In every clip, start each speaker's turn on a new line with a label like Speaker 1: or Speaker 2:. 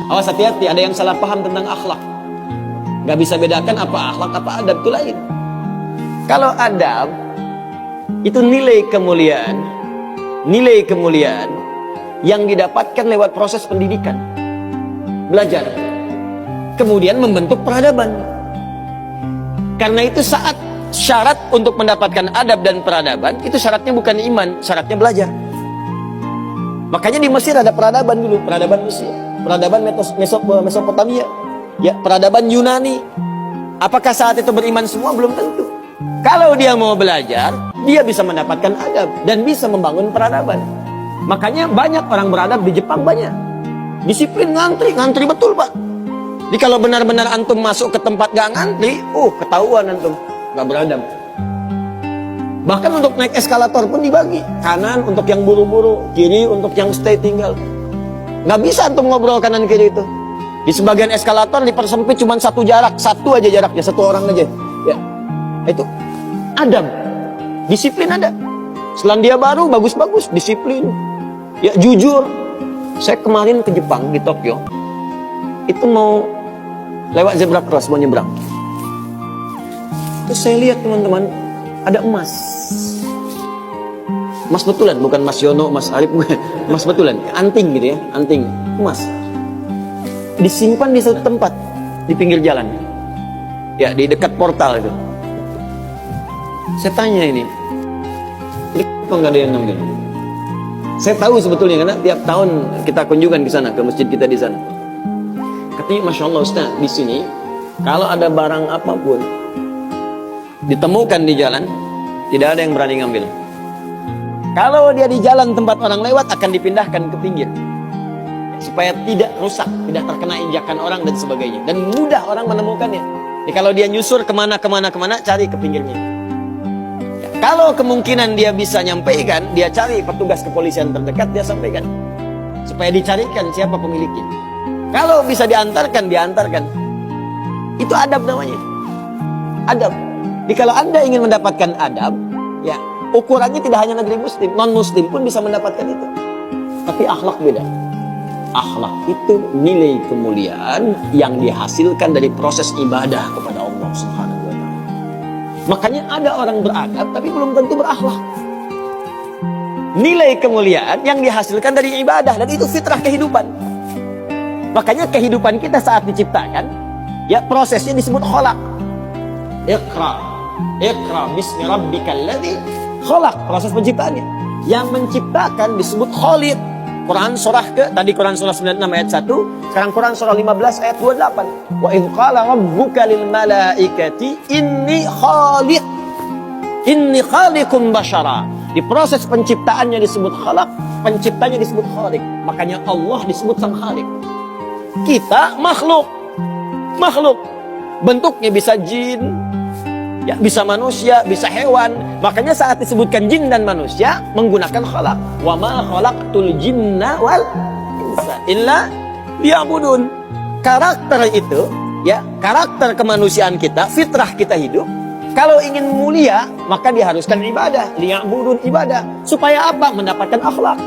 Speaker 1: Awas, hati-hati, ada yang salah paham tentang akhlak. Gak bisa bedakan apa akhlak, apa adab, itu lain. Kalau adab itu nilai kemuliaan yang didapatkan lewat proses pendidikan, belajar, kemudian membentuk peradaban. Karena itu saat syarat untuk mendapatkan adab dan peradaban, itu syaratnya bukan iman, syaratnya belajar. Makanya di Mesir ada peradaban dulu, peradaban Mesir, peradaban Mesopotamia, ya, peradaban Yunani. Apakah saat itu beriman semua? Belum tentu. Kalau dia mau belajar, dia bisa mendapatkan adab dan bisa membangun peradaban. Makanya banyak orang beradab di Jepang, banyak. Disiplin, ngantri betul, Pak. Jadi kalau benar-benar antum masuk ke tempat gak ngantri, ketahuan antum gak beradab. Bahkan untuk naik eskalator pun dibagi. Kanan untuk yang buru-buru, kiri untuk yang stay tinggal. Gak bisa antum ngobrol kanan kiri itu. Di sebagian eskalator dipersempit cuma satu aja jaraknya, satu orang aja. Ya, itu adab, disiplin ada. Selandia Baru bagus-bagus, disiplin, ya, jujur. Saya kemarin ke Jepang, di Tokyo, itu mau lewat zebra cross, mau nyebrang. Terus saya lihat, teman-teman, ada emas betulan, bukan Mas Yono, Mas Arif, emas betulan, anting gitu ya, anting emas, disimpan di satu tempat di pinggir jalan, ya, di dekat portal itu. Saya tanya ini kok nggak ada yang ngambil? Saya tahu sebetulnya, karena tiap tahun kita kunjungan ke sana, ke masjid kita di sana. Katanya, Masya Allah Ustaz, di sini kalau ada barang apapun ditemukan di jalan, tidak ada yang berani ngambil. Kalau dia di jalan tempat orang lewat, akan dipindahkan ke pinggir, supaya tidak rusak, tidak terkena injakan orang dan sebagainya, dan mudah orang menemukannya. Jadi kalau dia nyusur kemana, cari ke pinggirnya. Ya, kalau kemungkinan dia bisa nyampaikan, dia cari petugas kepolisian terdekat, dia sampaikan, supaya dicarikan siapa pemiliknya. Kalau bisa diantarkan, diantarkan. Itu adab namanya, adab. Jadi kalau Anda ingin mendapatkan adab, ya, ukurannya tidak hanya negeri muslim, non-muslim pun bisa mendapatkan itu. Tapi akhlak beda. Akhlak itu nilai kemuliaan yang dihasilkan dari proses ibadah kepada Allah Subhanahu wa Ta'ala. Makanya ada orang beradab tapi belum tentu berakhlak. Nilai kemuliaan yang dihasilkan dari ibadah, dan itu fitrah kehidupan. Makanya kehidupan kita saat diciptakan, ya, prosesnya disebut khalaq. Iqra bismi rabbikal ladzi khalaq, proses penciptaannya. Yang menciptakan disebut Khaliq. Quran surah Quran surah 96 ayat 1, sekarang Quran surah 15 ayat 28. Wa idz qala rabbuka lil malaikati inni khaliqun basyara. Di proses penciptaannya disebut khalaq, penciptanya disebut Khaliq. Makanya Allah disebut sang Khaliq. Kita makhluk. Bentuknya bisa jin, ya, bisa manusia, bisa hewan. Makanya saat disebutkan jin dan manusia menggunakan khalaq. Wa ma khalaqtul jinna wal insa illa liya'budun. Karakter itu, ya, karakter kemanusiaan kita, fitrah kita hidup. Kalau ingin mulia, maka diharuskan ibadah, liya'budun, ibadah. Supaya apa? Mendapatkan akhlak.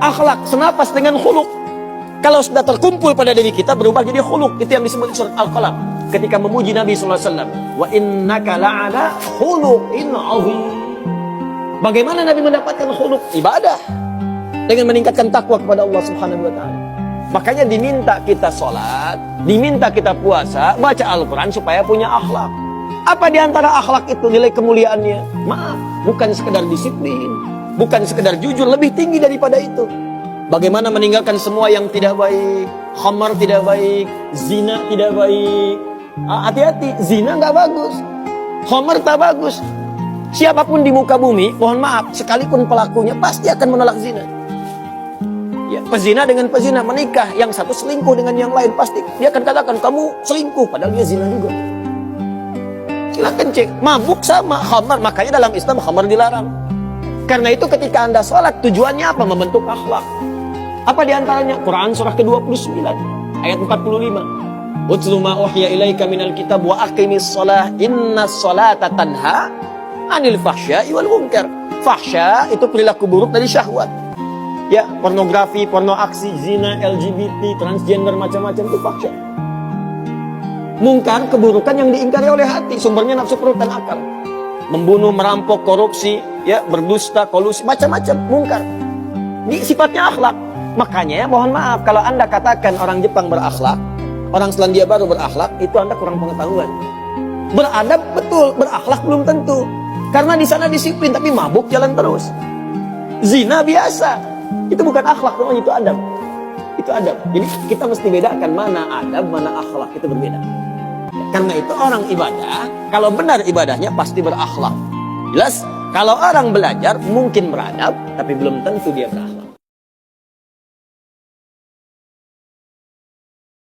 Speaker 1: Akhlak senapas dengan khuluq. Kalau sudah terkumpul pada diri kita, berubah jadi khuluq. Itu yang disebut surat Al-Qalam ketika memuji Nabi SAW. Wa innaka la'ala khuluqin 'azim. Bagaimana Nabi mendapatkan khuluq? Ibadah, dengan meningkatkan takwa kepada Allah Subhanahu wa Ta'ala. Makanya diminta kita sholat, diminta kita puasa, baca Al-Quran supaya punya akhlak. Apa diantara akhlak itu nilai kemuliaannya? Maaf, bukan sekedar disiplin, bukan sekedar jujur, lebih tinggi daripada itu. Bagaimana meninggalkan semua yang tidak baik, khamar tidak baik, zina tidak baik. Hati-hati, zina nggak bagus, khamar tak bagus. Siapapun di muka bumi, mohon maaf, sekalipun pelakunya pasti akan menolak zina. Ya, pezina dengan pezina menikah, yang satu selingkuh dengan yang lain, pasti dia akan katakan kamu selingkuh, padahal dia zina juga. Silakan cek, mabuk sama khamar, makanya dalam Islam khamar dilarang. Karena itu ketika Anda sholat, tujuannya apa? Membentuk akhlak. Apa diantaranya? Quran surah ke-29 ayat 45. Utlu ma uhiya ilaika minal kitab wa aqimis shalah innas sholata tanha anil fahsya'i wal munkar. Fahsya itu perilaku buruk dari syahwat. ya pornografi, porno aksi, zina, LGBT, transgender, macam-macam itu fahsyah. Mungkar, keburukan yang diingkari oleh hati, sumbernya nafsu perut dan akal. Membunuh, merampok, korupsi, ya berdusta, kolusi, macam-macam mungkar. Ini sifatnya akhlak. Makanya mohon maaf kalau Anda katakan orang Jepang berakhlak, orang Selandia Baru berakhlak, itu Anda kurang pengetahuan. Beradab betul, berakhlak belum tentu. Karena di sana disiplin tapi mabuk jalan terus. Zina biasa. Itu bukan akhlak, namanya itu adab. Itu adab. Jadi kita mesti bedakan mana adab, mana akhlak, itu berbeda. Karena itu orang ibadah, kalau benar ibadahnya pasti berakhlak. Jelas? Kalau orang belajar mungkin beradab, tapi belum tentu dia berakhlak.